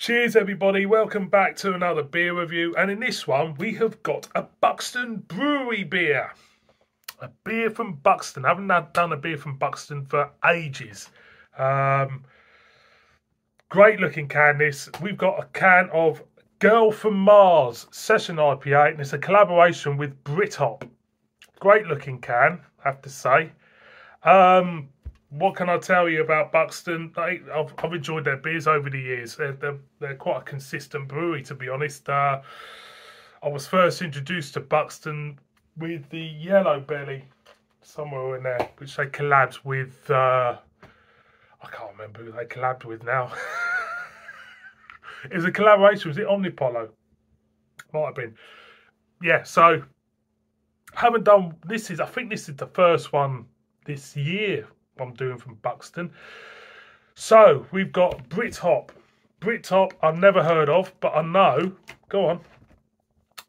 Cheers everybody, welcome back to another beer review, and in this one we have got a Buxton Brewery beer. A beer from Buxton. I haven't done a beer from Buxton for ages. Great looking can this. We've got a can of Girl from Mars Session IPA, and it's a collaboration with Brithop. Great looking can, I have to say. What can I tell you about Buxton? I've enjoyed their beers over the years. They're quite a consistent brewery, to be honest. I was first introduced to Buxton with the Yellow Belly, somewhere in there, which they collabed with. I can't remember who they collabed with now. It was a collaboration. Was it Omnipollo? Might have been. Yeah. So haven't done. I think this is the first one this year I'm doing from Buxton. So we've got Brithop. Brithop I've never heard of, but I know, go on,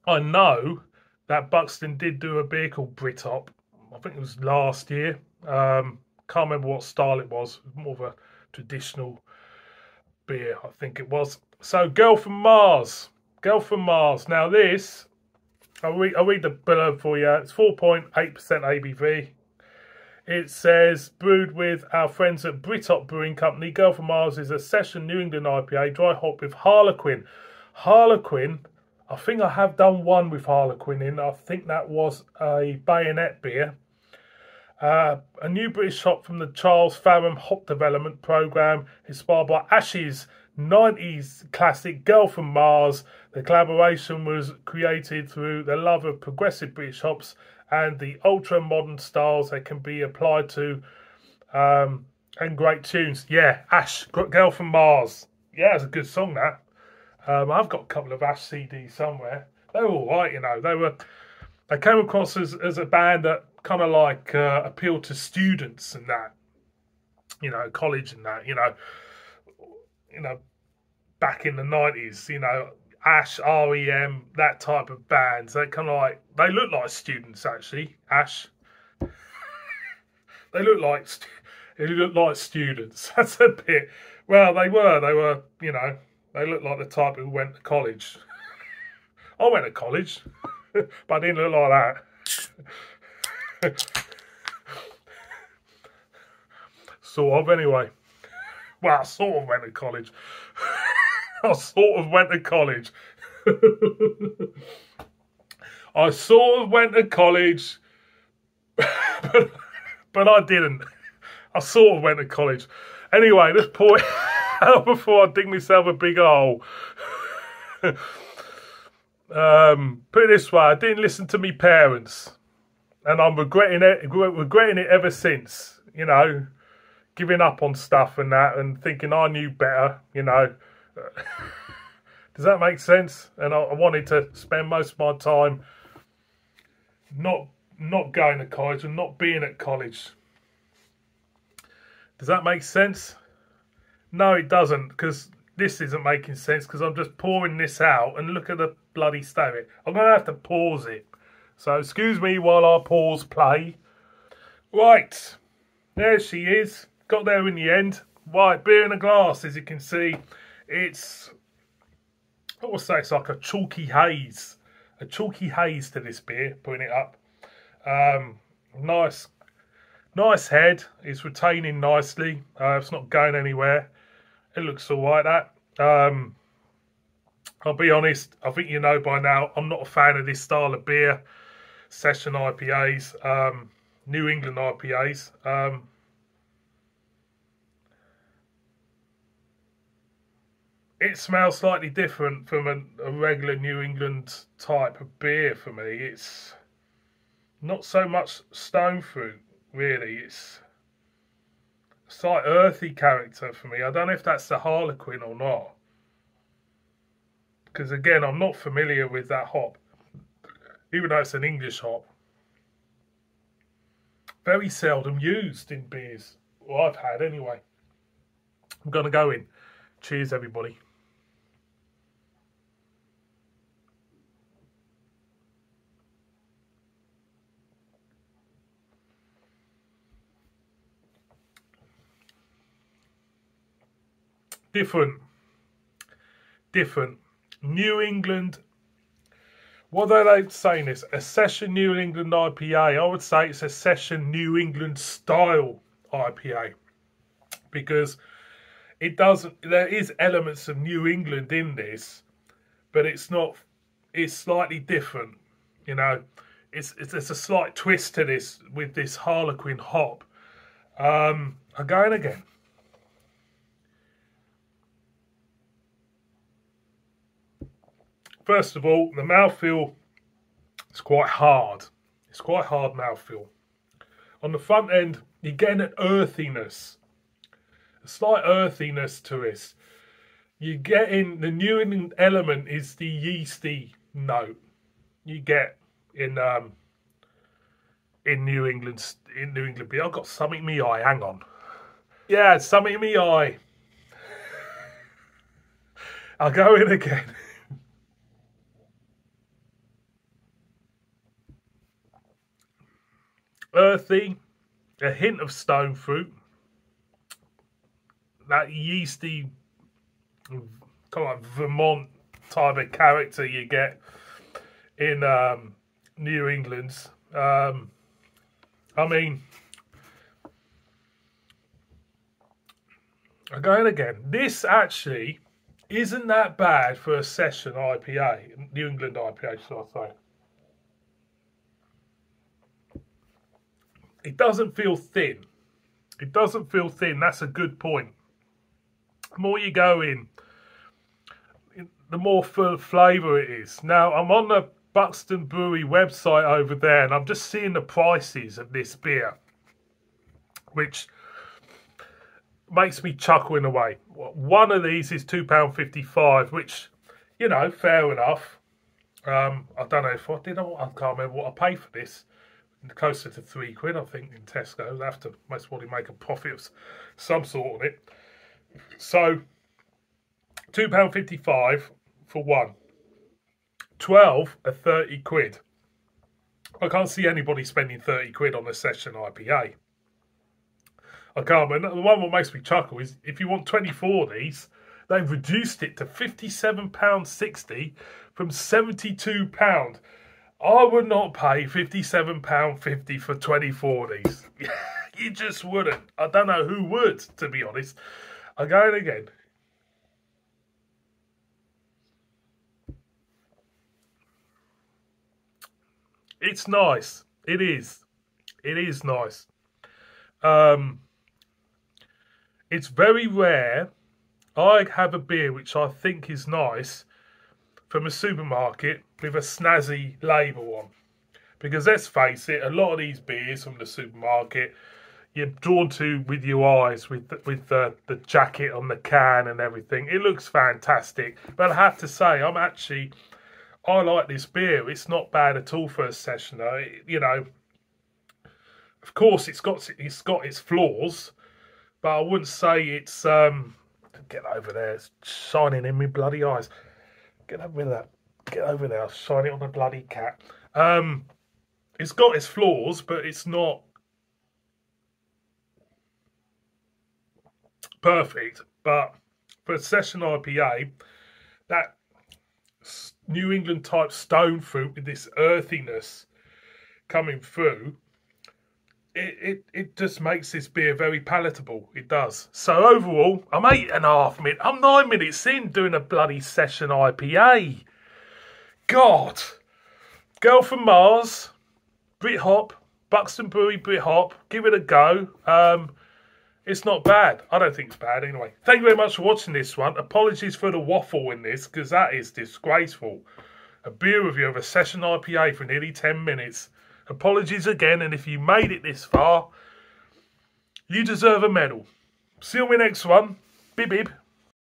I know that Buxton did do a beer called Brithop. I think it was last year. Can't remember what style it was. It was more of a traditional beer, I think it was. So Girl from Mars. Girl from Mars. Now this, I'll read the below for you. It's 4.8% ABV. It says, brewed with our friends at Brithop Brewing Company, Girl from Mars is a session New England IPA, dry hop with Harlequin. Harlequin, I think I have done one with Harlequin in. I think that was a bayonet beer. A new British hop from the Charles Fareham Hop Development Programme, inspired by Ash's 90s classic Girl from Mars. The collaboration was created through the love of progressive British hops and the ultra-modern styles they can be applied to, and great tunes. Yeah, Ash, Girl from Mars. Yeah, it's a good song, that. I've got a couple of Ash CDs somewhere. They were all right, you know. They came across as a band that kind of like appealed to students and that, you know, college and that, you know, back in the 90s, you know, Ash, REM, that type of bands. They kind of like, they look like students actually. Ash, they look like students. That's a bit. Well, they were. You know, they look like the type who went to college. I went to college, but I didn't look like that. Sort of, anyway. Well, I sort of went to college. I sort of went to college. I sort of went to college, but I didn't. I sort of went to college. Anyway, let's pour it out before I dig myself a big hole. Put it this way, I didn't listen to me parents, and I'm regretting it ever since, you know, giving up on stuff and that and thinking I knew better, you know. Does that make sense? And I wanted to spend most of my time not going to college and not being at college. Does that make sense? No, it doesn't, because this isn't making sense, because I'm just pouring this out and look at the bloody state of it. I'm going to have to pause it. So excuse me while I pause play. Right, there she is. Got there in the end. Right, beer in a glass, as you can see. It's, I would say it's like a chalky haze. A chalky haze to this beer, putting it up. Nice head. It's retaining nicely. It's not going anywhere. It looks alright, that. I'll be honest, I think you know by now, I'm not a fan of this style of beer. Session IPAs, New England IPAs. It smells slightly different from a regular New England type of beer for me. It's not so much stone fruit, really. It's a slight earthy character for me. I don't know if that's the Harlequin or not, because again, I'm not familiar with that hop, even though it's an English hop. Very seldom used in beers, well, I've had anyway. I'm going to go in. Cheers, everybody. Different. different. New England, what are they saying this? A Session New England IPA. I would say it's a Session New England style IPA. Because it doesn't, there is elements of New England in this, but it's not, it's slightly different, you know. It's a slight twist to this with this Harlequin hop. I'm going again. First of all, the mouthfeel is quite hard. It's quite hard mouthfeel. On the front end, you get an earthiness, a slight earthiness to it. You get in the New England element is the yeasty note you get in New England beer. I've got something in my eye. Hang on. Yeah, something in my eye. I'll go in again. Earthy, a hint of stone fruit, that yeasty, kind of Vermont type of character you get in New England's. I mean, again, this actually isn't that bad for a Session IPA, New England IPA, should I say. It doesn't feel thin. It doesn't feel thin. That's a good point. The more you go in, the more full flavour it is. Now, I'm on the Buxton Brewery website over there, and I'm just seeing the prices of this beer, which makes me chuckle in a way. One of these is £2.55, which, you know, fair enough. I don't know if I can't remember what I paid for this. Closer to £3, I think, in Tesco. They have to most probably make a profit of some sort on it. So, £2.55 for one. 12 are £30. I can't see anybody spending £30 on a Session IPA. I can't. But the one that makes me chuckle is if you want 24 of these, they've reduced it to £57.60 from £72. I would not pay £57.50 for 24 of these. You just wouldn't. I don't know who would, to be honest. I'm going again. It's nice. It is. It is nice. It's very rare I have a beer which I think is nice from a supermarket with a snazzy label on. Because let's face it, a lot of these beers from the supermarket you're drawn to with your eyes, with the jacket on the can and everything. It looks fantastic. But I have to say, I like this beer. It's not bad at all for a sessioner. You know, of course it's got its flaws, but I wouldn't say it's get over there, it's shining in my bloody eyes. Get over there. Get over there. I'll shine it on the bloody cat. It's got its flaws, but it's not perfect. But for a Session IPA, that New England type stone fruit with this earthiness coming through, it just makes this beer very palatable. It does. So overall, I'm 8.5 minutes. I'm 9 minutes in doing a bloody Session IPA. God. Girl from Mars, Brithop, Buxton Brewery, Brithop. Give it a go. It's not bad. I don't think it's bad anyway. Thank you very much for watching this one. Apologies for the waffle in this, because that is disgraceful. A beer review of a Session IPA for nearly 10 minutes. Apologies again, and if you made it this far, you deserve a medal. See you on my next one. Bib bib.